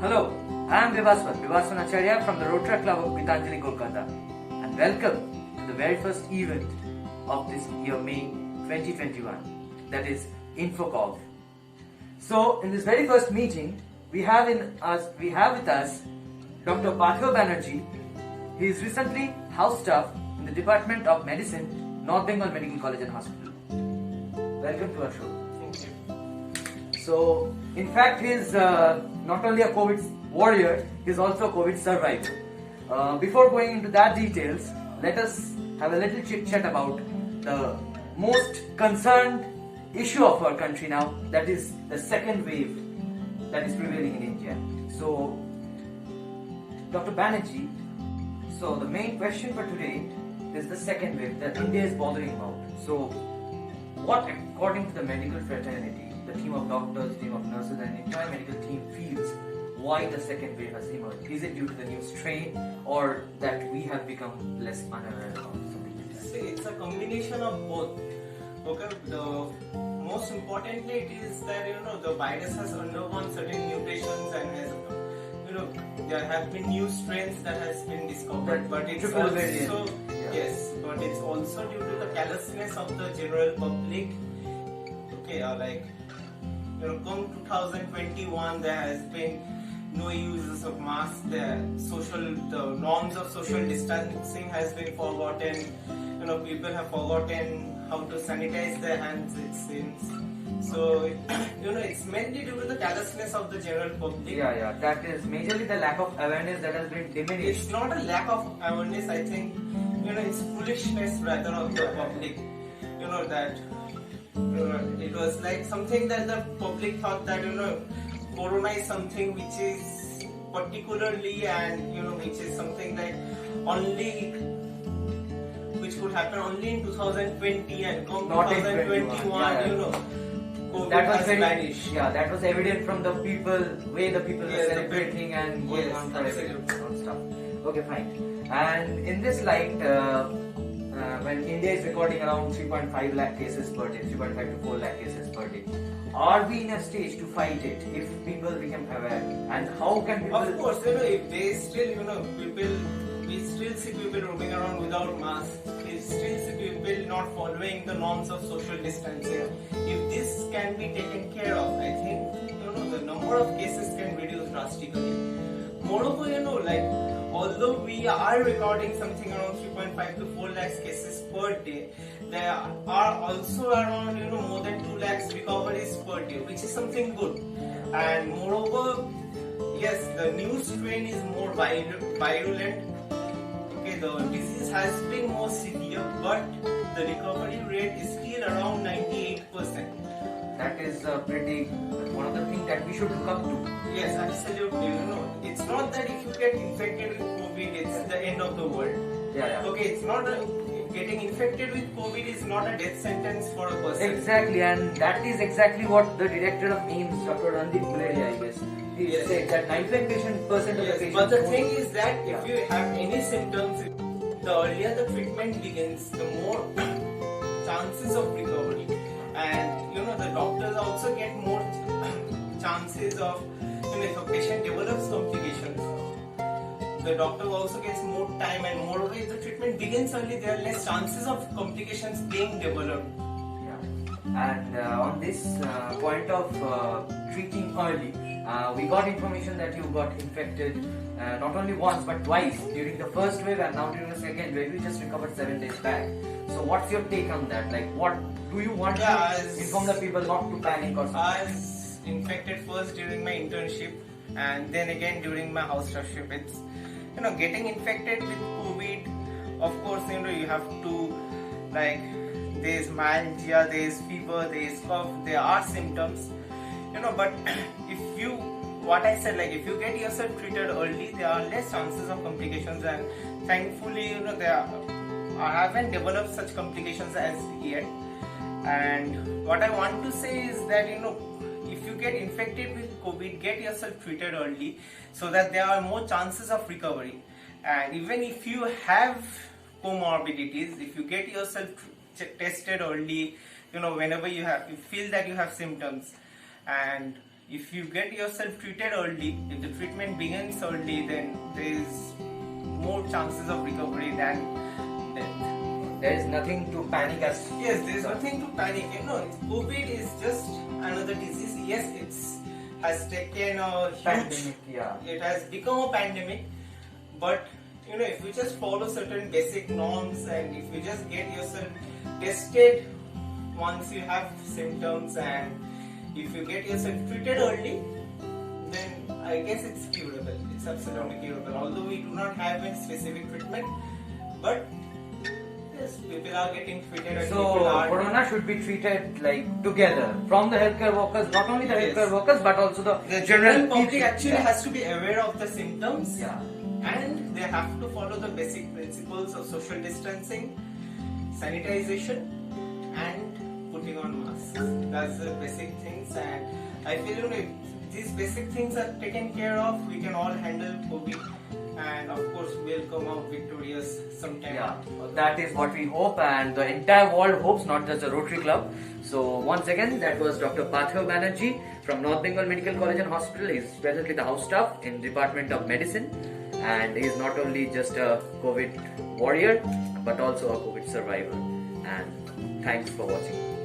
Hello, I am Vivaswan Acharya from the Rotary Club of Gitanjali, Kolkata, and welcome to the very first event of this year, May 2021, that is InfoCov. So, in this very first meeting, we have with us Dr. Parthiv Banerjee. He is recently house staff in the Department of Medicine, North Bengal Medical College and Hospital. Welcome to our show. Thank you. So, in fact, he is not only a COVID warrior, he is also a COVID survivor. Before going into that details, let us have a little chit chat about the most concerned issue of our country now, that is the second wave that is prevailing in India. So, Dr. Banerjee, so the main question for today is the second wave that India is bothering about. So, what, according to the medical fraternity, the team of doctors, team of nurses, and the entire medical team feels why the second wave has emerged? Is it due to the new strain, or that we have become less unaware of something like that? See, it's a combination of both. Okay, the most importantly, it is that the virus has undergone certain mutations and has there have been new strains that has been discovered, but it's triple also variant. yes, but it's also due to the carelessness of the general public. Okay, come 2021, there has been no uses of masks. The norms of social distancing has been forgotten. People have forgotten how to sanitize their hands, it seems. So, it's mainly due to the carelessness of the general public. Yeah, that is majorly the lack of awareness that has been diminished. It's not a lack of awareness, I think, it's foolishness rather of the public. That it was like something that the public thought that, Corona is something which is particularly and, which is something like which could happen only in 2020 and come Not 2021, COVID that was has very vanished. Yeah, that was evident from the way the people were celebrating and going Yes, on for absolutely. on stuff. Okay, fine. And in this light, when India is recording around 3.5 lakh cases per day, 3.5 to 4 lakh cases per day, are we in a stage to fight it if people become aware? And how can people? Of course, if they still, we still see people roaming around without masks. We still see people not following the norms of social distancing. If this can be taken care of, I think, the number of cases can reduce drastically. Moreover, although we are recording something around 3.5 to 4 lakhs cases per day, there are also around, more than 2 lakhs recoveries per day, which is something good. And moreover, yes, the new strain is more virulent. Okay, the disease has been more severe, but the recovery rate is still around 98%. That is one of the things that we should look up to. Yes, absolutely. It's not that if you get infected with COVID, it's the end of the world. Yeah. Okay, it's not getting infected with COVID is not a death sentence for a person. Exactly, and that is exactly what the director of AIIMS, Dr. Randeep Guleria, I guess, he Yes. said that 95% of the patients. But the thing is that Yeah. if you have any symptoms, the earlier the treatment begins, the more chances of recovery. And the doctors also get more chances of, if a patient develops complications, the doctor also gets more time, and moreover, if the treatment begins early, there are less chances of complications being developed. Yeah. And on this point of treating early, we got information that you got infected not only once but twice during the first wave, and now during the second wave. You just recovered 7 days back. So what's your take on that? Like, what do you want to inform the people not to panic or something? I was infected first during my internship, and then again during my house staffship. It's getting infected with COVID. Of course, you have to there's myalgia, there's fever, there's cough, there are symptoms. But what I said, if you get yourself treated early, there are less chances of complications, and thankfully, I haven't developed such complications as yet. And what I want to say is that, if you get infected with COVID, get yourself treated early so that there are more chances of recovery. And even if you have comorbidities, if you get yourself tested early, whenever you feel that you have symptoms, and if you get yourself treated early, if the treatment begins early, then there is more chances of recovery than death. There is nothing to panic as. Yes, there is nothing to panic. COVID is just another disease. Yes, it's has taken a huge Pandemic, yeah. It has become a pandemic, but if you just follow certain basic norms and if you just get yourself tested once you have symptoms and if you get yourself treated early, then I guess it's curable. It's absolutely curable. Although we do not have a specific treatment, but yes, people are getting treated and So people are. corona should be treated like together from the healthcare workers, not only the Yes. healthcare workers but also the The general public people. actually Yeah. has to be aware of the symptoms. Yeah. And they have to follow the basic principles of social distancing, sanitization, and putting on masks. That's the basic things, and I feel if these basic things are taken care of, we can all handle COVID, and of course we'll come out victorious sometime. Yeah, that is what we hope, and the entire world hopes, not just the Rotary Club. So once again, that was Dr. Parthav Banerjee from North Bengal Medical College and Hospital. He is presently the house staff in Department of Medicine, and he is not only just a COVID warrior, but also a COVID survivor. And thanks for watching.